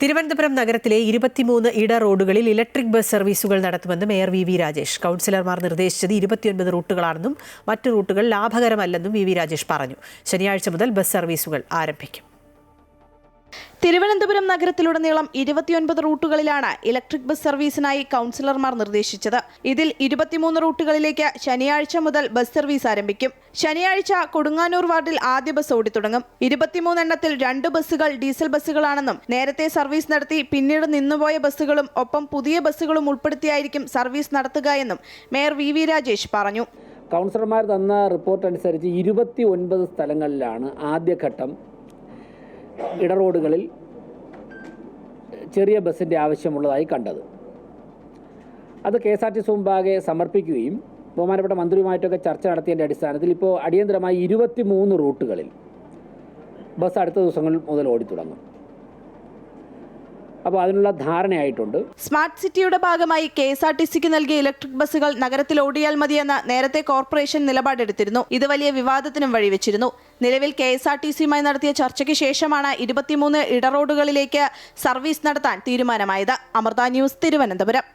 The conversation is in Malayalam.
തിരുവനന്തപുരം നഗരത്തിലെ 23 ഇട റോഡുകളിൽ ഇലക്ട്രിക് ബസ് സർവീസുകൾ നടത്തുമെന്ന് മേയർ വി രാജേഷ്. കൗൺസിലർമാർ നിർദ്ദേശിച്ചത് 29 റൂട്ടുകളാണെന്നും മറ്റു റൂട്ടുകൾ ലാഭകരമല്ലെന്നും വി രാജേഷ് പറഞ്ഞു. ശനിയാഴ്ച മുതൽ ബസ് സർവീസുകൾ ആരംഭിക്കും. തിരുവനന്തപുരം നഗരത്തിലുടനീളം 29 റൂട്ടുകളിലാണ് ഇലക്ട്രിക് ബസ് സർവീസിനായി കൗൺസിലർമാർ നിർദ്ദേശിച്ചത്. ഇതിൽ 23 റൂട്ടുകളിലേക്ക് ശനിയാഴ്ച മുതൽ ബസ് സർവീസ് ആരംഭിക്കും. ശനിയാഴ്ച കൊടുങ്ങാനൂർ വാർഡിൽ ആദ്യ ബസ് ഓടിത്തുടങ്ങും. 23 എണ്ണത്തിൽ 2 ബസ്സുകൾ ഡീസൽ ബസ്സുകളാണെന്നും നേരത്തെ സർവീസ് നടത്തി പിന്നീട് നിന്നുപോയ ബസ്സുകളും ഒപ്പം പുതിയ ബസ്സുകളും ഉൾപ്പെടുത്തിയായിരിക്കും സർവീസ് നടത്തുക എന്നും മേയർ വി രാജേഷ് പറഞ്ഞു. കൗൺസിലർമാർ തന്ന റിപ്പോർട്ട് അനുസരിച്ച് 29 സ്ഥലങ്ങളിലാണ് ആദ്യഘട്ടം ഇടറോഡുകളിൽ ചെറിയ ബസ്സിൻ്റെ ആവശ്യമുള്ളതായി കണ്ടത്. അത് KSRTC മുമ്പാകെ സമർപ്പിക്കുകയും ബഹുമാനപ്പെട്ട മന്ത്രിയുമായിട്ടൊക്കെ ചർച്ച നടത്തിയതിൻ്റെ അടിസ്ഥാനത്തിൽ ഇപ്പോൾ അടിയന്തരമായി 23 റൂട്ടുകളിൽ ബസ് അടുത്ത ദിവസങ്ങളിൽ മുതൽ ഓടിത്തുടങ്ങും. അപ്പോൾ അതിനുള്ള ധാരണയായിട്ടുണ്ട്. സ്മാർട്ട് സിറ്റിയുടെ ഭാഗമായി KSRTCക്ക് നൽകിയ ഇലക്ട്രിക് ബസ്സുകൾ നഗരത്തിൽ ഓടിയാൽ മതിയെന്ന് നേരത്തെ കോർപ്പറേഷൻ നിലപാടെടുത്തിരുന്നു. ഇത് വലിയ വിവാദത്തിനും വഴിവെച്ചിരുന്നു. നിലവിൽ KSRTCയുമായി നടത്തിയ ചർച്ചയ്ക്ക് ശേഷമാണ് 23 ഇടറോഡുകളിലേക്ക് സർവീസ് നടത്താൻ തീരുമാനമായത്. അമൃത ന്യൂസ്, തിരുവനന്തപുരം.